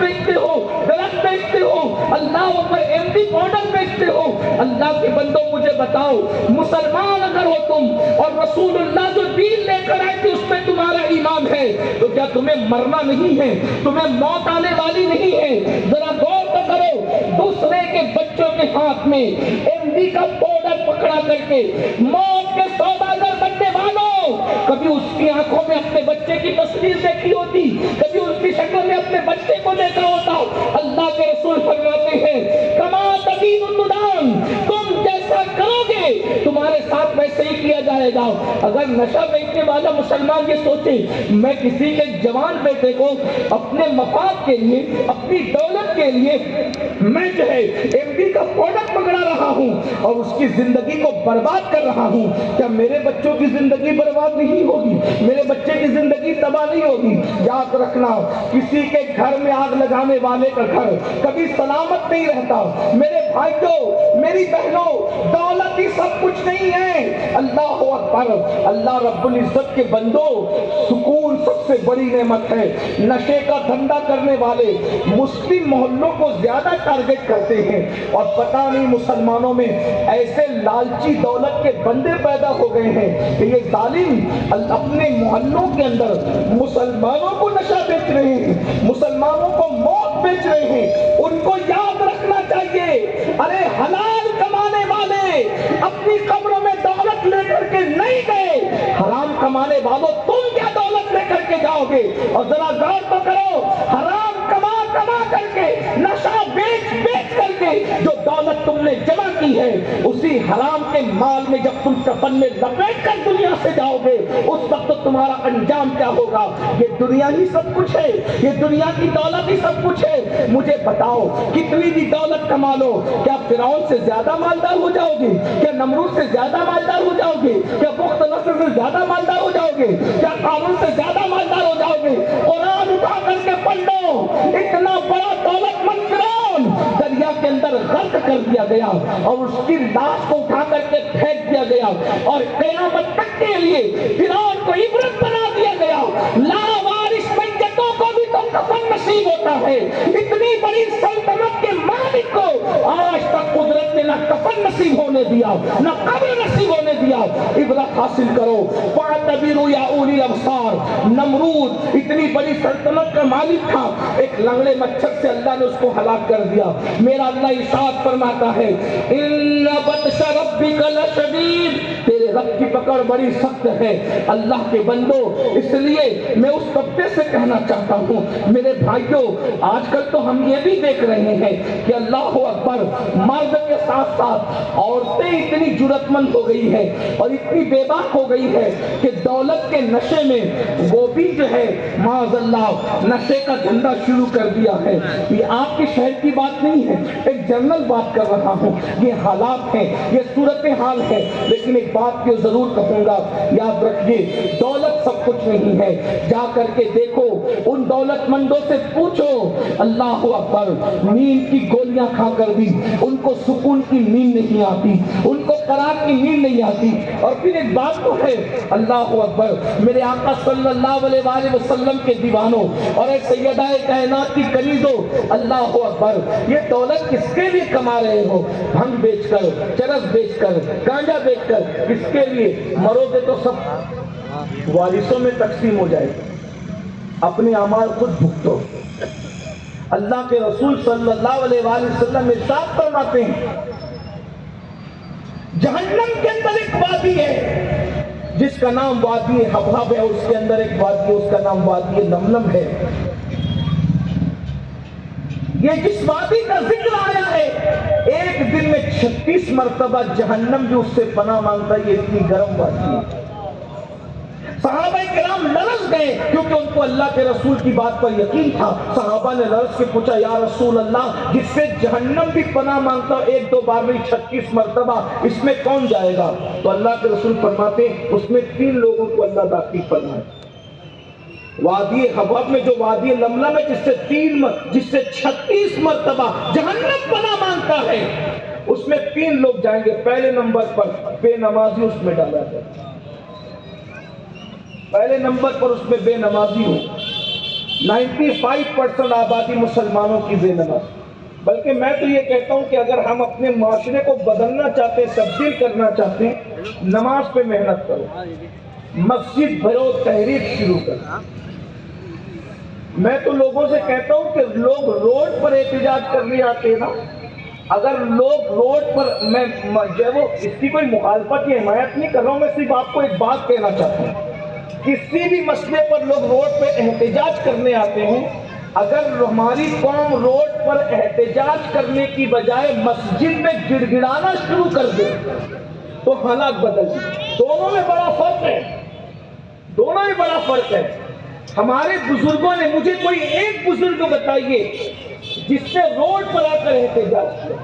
بیچتے ہو، غلط بیچتے ہو، اللہ پر ایم ڈی پاؤڈر بیچتے ہو۔ اللہ کے بندوں مجھے بتاؤ، مسلمان اگر ہو تم اور رسول اللہ جو دین لے کر آئے تھے اس میں تمہارا ایمان ہے، تو کیا تمہیں مرنا نہیں ہے؟ تمہیں موت آنے والی نہیں ہے؟ ذرا غور تو کرو، دوسرے کے بچوں کے ہاتھ میں ایم ڈی کا پاؤڈر پکڑا کر کے موت کے سوداگر بننے والوں، کبھی اس کی آنکھوں میں اپنے بچے کی تصویر دیکھی ہوتی، کبھی اس کی شکل میں اپنے بچے کو دیکھا ہوتا۔ اللہ کے رسول فرماتے ہیں کما تدین تدان، تم جیسا کرو گے تمہارے ساتھ ویسے ہی کیا جائے گا۔ اگر نشہ بیچنے والا مسلمان یہ سوچے میں کسی کے جوان بیٹے کو اپنے مفاد کے لیے، اپنی دولت کے لیے میں جو ہے ایم ڈی کا پروڈکٹ پکڑا رہا ہوں اور اس کی زندگی کو برباد کر رہا ہوں، کیا میرے بچوں کی زندگی برباد نہیں ہوگی؟ میرے بچے کی زندگی تباہ نہیں ہوگی؟ یاد رکھنا، کسی کے گھر میں آگ لگانے والے کا گھر کبھی سلامت نہیں رہتا۔ میرے بھائیوں، میری بہنوں، دولت ہی سب کچھ نہیں ہے۔ اللہ اکبر، اللہ رب العزت کے بندوں، سکون سب سے بڑی نعمت ہے۔ نشے کا دھندا کرنے والے مسلم محلوں کو زیادہ ٹارگٹ کرتے ہیں، اور پتہ نہیں مسلمانوں میں ایسے لالچی دولت کے بندے پیدا ہو گئے ہیں کہ یہ ظالم اپنے محلوں کے اندر مسلمانوں کو نشہ بیچ رہے ہیں، مسلمانوں کو موت بیچ رہے ہیں۔ ان کو یاد رکھنا چاہیے، ارے حلال کمانے والے اپنی قبروں میں دولت لے کر کے نہیں گئے، حرام کمانے والوں تم کیا دولت لے کر کے جاؤ گے؟ اور ذرا غور تو کرو، حرام کما کر کے، نشہ بیچ کر کے جو دولت تم نے جمع کی ہے، اسی حرام کے مال میں جب تم کفن میں لپیٹ کر دنیا سے جاؤ گے، اس وقت تمہارا انجام کیا ہوگا؟ یہ دنیا ہی سب کچھ ہے، یہ دنیا کی دولت ہی سب کچھ ہے۔ مجھے بتاؤ، کتنی بھی دولت کما لو، کیا فرعون سے زیادہ مالدار ہو جاؤ گے؟ کیا نمرود سے زیادہ مالدار ہو جاؤ گے؟ کیا بخت نصر سے زیادہ مالدار ہو جاؤ گے؟ کیا قارون سے زیادہ مالدار ہو جاؤ گے؟ قرآن اٹھا کر کے پڑھ لو، اتنا بڑا دولت مند فرعون دریا کے اندر غرق کر دیا گیا اور اس کی لاش کو اٹھا کر کے پھینک دیا گیا، اور قیامت تک کے لیے فرعون کو عبرت بنا دیا گیا۔ لاوارث میتوں کو بھی تو کفن نصیب ہوتا ہے، اتنی بڑی سلطنت کے مالک کو آج تک قدرت نے نہ کفن نصیب ہونے دیا، نہ قبر نصیب ہونے دیا۔ عبرت حاصل کرو۔ فاعتبروا یا اولی الابصار، نمرود اتنی بڑی سلطنت کا مالک تھا، ایک لنگڑے مچھر سے اللہ نے اس کو ہلاک کر دیا۔ میرا اللہ ارشاد فرماتا ہے ان بطش ربک لشدید، تیرے رب کی پکڑ بڑی سخت ہے۔ اللہ کے بندو، اس لیے میں اس طبقے سے کہنا چاہتا ہوں، میرے بھائیوں، آج کل تو ہم یہ بھی دیکھ رہے ہیں کہ اللہ اکبر، مرد کے ساتھ ساتھ عورتیں اتنی جرأت مند ہو گئی ہے اور اتنی بے باک ہو گئی ہے کہ دولت کے نشے میں وہ بھی جو ہے معاذ اللہ نشے کا دھندا شروع کر دیا ہے۔ یہ آپ کے شہر کی بات نہیں ہے، ایک جنرل بات کر رہا ہوں، یہ حالات ہیں، یہ صورتحال ہے، لیکن ایک بات کو ضرور کہوں گا، یاد رکھیے، دولت سب کچھ نہیں ہے۔ جا کر کے دیکھو، ان دولت مندوں سے پوچھو، اللہ اکبر، نیند کی گولیاں کھا کر بھی ان کو سکون کی نیند نہیں آتی، ان کو قرار کی نیند نہیں آتی۔ اور پھر ایک بات تو ہے، اللہ اکبر، میرے آقا صلی اللہ علیہ وآلہ وسلم کے دیوانوں اور اے سیدہ کائنات کی کنیزوں، اللہ اکبر، یہ دولت کس کے لیے کما رہے ہو؟ بھنگ بیچ کر، چرس بیچ کر، گانجا بیچ کر، کس کے لیے؟ مرو گے تو سب وارثوں میں تقسیم ہو جائے گا، اپنے اعمال خود بھگتو۔ اللہ کے رسول صلی اللہ علیہ وآلہ وسلم ارشاد فرماتے ہیں، جہنم کے اندر ایک وادی ہے جس کا نام وادی حبہب ہے، اس کے اندر ایک وادی ہے، اس کا نام وادی لملم ہے۔ یہ جس وادی کا ذکر آیا ہے، ایک دن میں 36 مرتبہ جہنم بھی اس سے پناہ مانگتا ہے، یہ اتنی گرم وادی ہے۔ صحابہ کرام لرز گئے کیونکہ ان کو اللہ کے رسول کی بات پر یقین تھا۔ صحابہ نے لرز کے پوچھا، یا رسول اللہ، جس سے جہنم بھی پناہ مانگتا ایک دو بار نہیں 36 مرتبہ، اس میں کون جائے گا؟ تو اللہ کے رسول فرماتے اس میں 3 لوگوں کو اللہ داخل فرمائے۔ وادی حبہب میں جو وادی لملم ہے، جس سے 36 مرتبہ جہنم پناہ مانگتا ہے، اس میں 3 لوگ جائیں گے۔ پہلے نمبر پر بے نمازی اس میں ڈالا جائے، پہلے نمبر پر اس میں بے نمازی ہو۔ 95% آبادی مسلمانوں کی بے نماز. بلکہ میں تو یہ کہتا ہوں کہ اگر ہم اپنے معاشرے کو بدلنا چاہتے ہیں، تبدیل کرنا چاہتے ہیں، نماز پہ محنت کرو، مسجد بھرو، تحریک شروع کرو. میں تو لوگوں سے کہتا ہوں کہ لوگ روڈ پر احتجاج کرنے آتے ہیں نا، اگر لوگ روڈ پر، میں جو وہ اس کی کوئی مخالفت یا حمایت نہیں کر رہا ہوں، میں صرف آپ کو ایک بات کہنا چاہتا ہوں، کسی بھی مسئلے پر لوگ روڈ پہ احتجاج کرنے آتے ہیں، اگر ہماری قوم روڈ پر احتجاج کرنے کی بجائے مسجد میں گڑ گڑانا شروع کر دے تو حالات بدل جائیں. دونوں میں بڑا فرق ہے، دونوں میں بڑا فرق ہے. ہمارے بزرگوں نے، مجھے کوئی ایک بزرگ بتائیے جس نے روڈ پر آ کر احتجاج کیا.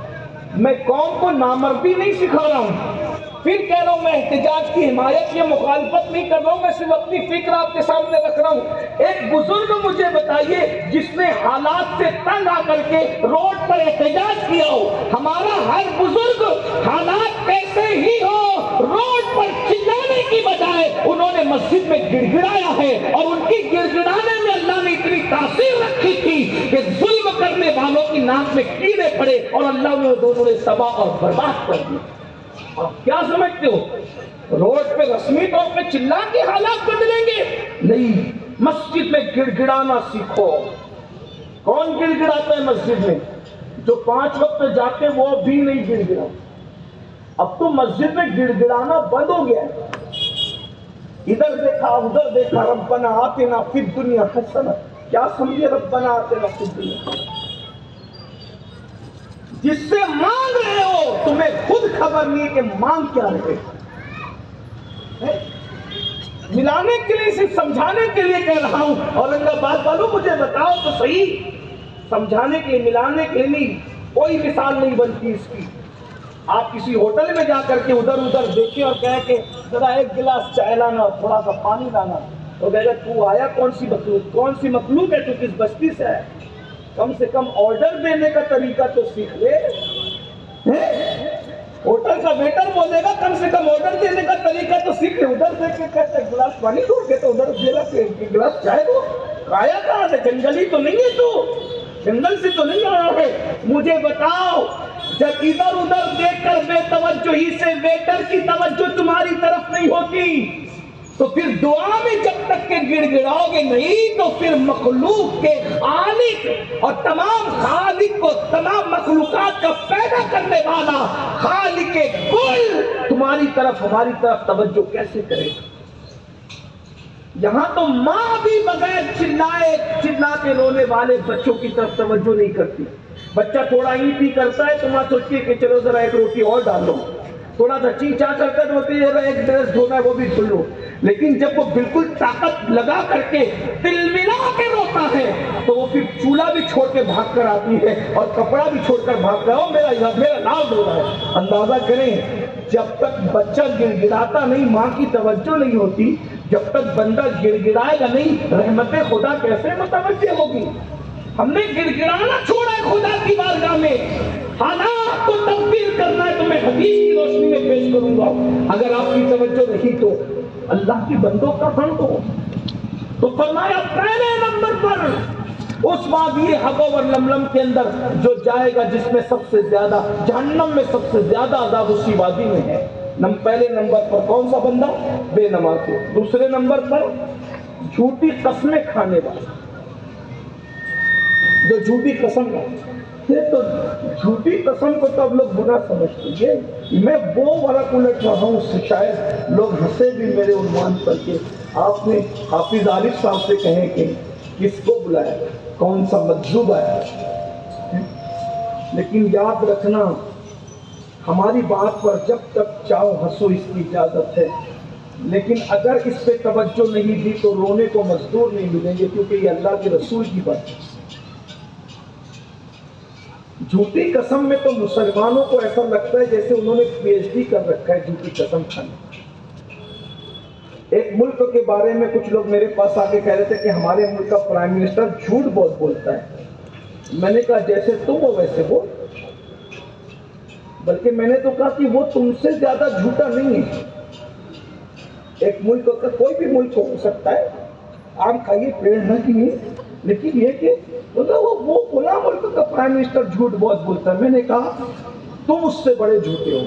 میں قوم کو نامردی نہیں سکھا رہا ہوں، پھر کہہ رہا ہوں میں احتجاج کی حمایت یا مخالفت نہیں کر رہا ہوں، میں صرف اپنی فکر آپ کے سامنے رکھ رہا ہوں. ایک بزرگ مجھے بتائیے جس نے حالات سے تنگ آ کر کے روڈ پر احتجاج کیا ہو. ہمارا ہر بزرگ حالات کیسے ہی ہو، روڈ پر چلانے کی بجائے انہوں نے مسجد میں گڑ گڑایا ہے، اور ان کی گڑ گڑانے میں اللہ نے اتنی تاثیر رکھی تھی کہ ظلم کرنے والوں کی ناک میں کیڑے پڑے اور اللہ نے دونوں نے تباہ اور برباد کر دیا. آپ کیا سمجھتے ہو روڈ پہ رسمی طور پہ چلا کے حالات بدلیں گے؟ نہیں، مسجد میں گڑ گڑانا سیکھو. کون گڑ گڑاتا ہے مسجد میں؟ جو 5 وقت جاتے وہ بھی نہیں گڑ گڑا. اب تو مسجد میں گڑ گڑانا بند ہو گیا ہے. ادھر دیکھا ادھر دیکھا، ربنا آتنا فی الدنیا حسنہ. کیا سمجھے ربنا آتنا فی الدنیا؟ جس سے مانگ رہے ہو تمہیں خود خبر نہیں کہ مانگ کیا رہے. ملانے کے لیے، صرف سمجھانے کے لیے کہہ رہا ہوں. اورنگ آباد والوں مجھے بتاؤ تو صحیح، سمجھانے کے لیے، ملانے کے لیے نہیں، کوئی مثال نہیں بنتی اس کی. آپ کسی ہوٹل میں جا کر کے ادھر ادھر دیکھیں اور کہیں کہ ذرا ایک گلاس چائے لانا اور تھوڑا سا پانی لانا، تو کہے گا تو آیا کون سی مخلوق، کون سی مخلوق ہے، تو کس بستی سے ہے؟ کم سے کم آرڈر دینے کا طریقہ تو سیکھ لے. ہوٹل کا ویٹر بولے گا کم سے کم آرڈر دینے کا طریقہ تو سیکھ لے. ادھر دیکھ کے کہتے ہیں گلاس پانی دو، کے تو ادھر دے گا گلاس چائے دو. آیا کہاں سے؟ جنگلی تو نہیں ہے تو، جنگل سے تو نہیں آیا ہے. مجھے بتاؤ، جب ادھر ادھر دیکھ کر بے توجہی سے ویٹر کی توجہ تمہاری طرف نہیں ہوتی تو پھر دعا میں جب تک کہ گڑ گڑاؤ گے نہیں تو پھر مخلوق کے خالق اور تمام خالق کو، تمام مخلوقات کا پیدا کرنے والا خالق کل تمہاری طرف، ہماری طرف توجہ کیسے کرے گا؟ یہاں تو ماں بھی بغیر چلا کے رونے والے بچوں کی طرف توجہ نہیں کرتی. بچہ تھوڑا ہی پی کرتا ہے تو ماں سوچتی ہے کہ چلو ذرا ایک روٹی اور ڈال لو. تھوڑا سا چیچا کرتا ہے تو ہوتی ہے ایک ڈریس دھونا ہے وہ بھی دھل لو. لیکن جب وہ بالکل طاقت لگا کر کے دل ملا کے روتا ہے تو وہ پھر چولہا بھی چھوڑ کے بھاگ کر آتی ہے اور کپڑا بھی چھوڑ کر بھاگ کر میرا نام دھو رہا ہے. اندازہ کریں جب تک بچہ گڑ گڑاتا نہیں، ماں کی توجہ نہیں ہوتی، جب تک بندہ گڑ گڑائے گا نہیں، رحمت خدا کیسے متوجہ ہوگی؟ ہم نے گڑ گڑانا چھوڑا ہے خدا کی بارگاہ میں. حالات کو تبدیل کرنا ہے تو میں حدیث کی روشنی میں پیش کروں گا. اگر آپ کی توجہ نہیں تو اللہ کی بندوں کا بن دو. تو فرمایا پہلے نمبر پر اس وادی حبو اور لملم کے اندر جو جائے گا، جس میں سب سے زیادہ، جہنم میں سب سے زیادہ عذاب اسی وادی میں ہے. پہلے نمبر پر کون سا بندہ؟ بے نماز. دوسرے نمبر پر جھوٹی قسمیں کھانے والا، جو جھوٹی قسم کھاتا. تو جھوٹی قسم کو تو اب لوگ گناہ سمجھتے ہیں. میں وہ ورق الٹ رہا ہوں، شاید لوگ ہنسے بھی میرے عنوان پر کہ آپ نے حافظ عارف صاحب سے کہیں کہ کس کو بلایا، کون سا مجذوب آیا. لیکن یاد رکھنا، ہماری بات پر جب تک چاہو ہنسو، اس کی اجازت ہے. لیکن اگر اس پہ توجہ نہیں دی تو رونے کو مزدور نہیں ملیں گے، کیونکہ یہ اللہ کے رسول کی بات ہے. جھوٹی قسم میں تو مسلمانوں کو ایسا لگتا ہے جیسے انہوں نے پی ایچ ڈی کر رکھا ہے جھوٹی قسم کھانے. ایک ملک کے بارے میں کچھ لوگ میرے پاس آ کے کہہ رہے تھے کہ ہمارے ملک کا پرائم منسٹر جھوٹ بہت بولتا ہے. میں نے کہا جیسے تم ہو ویسے وہ، بلکہ میں نے تو کہا کہ وہ تم سے زیادہ جھوٹا نہیں ہے. ایک ملک کا کوئی بھی ملک ہو سکتا ہے، آم کھائیے پیڑ نہ کیجیے، لیکن یہ کہ وہ فلاں ملک کا پرائم منسٹر جھوٹ بہت بولتا ہے. میں نے کہا تم اس سے بڑے جھوٹے ہو.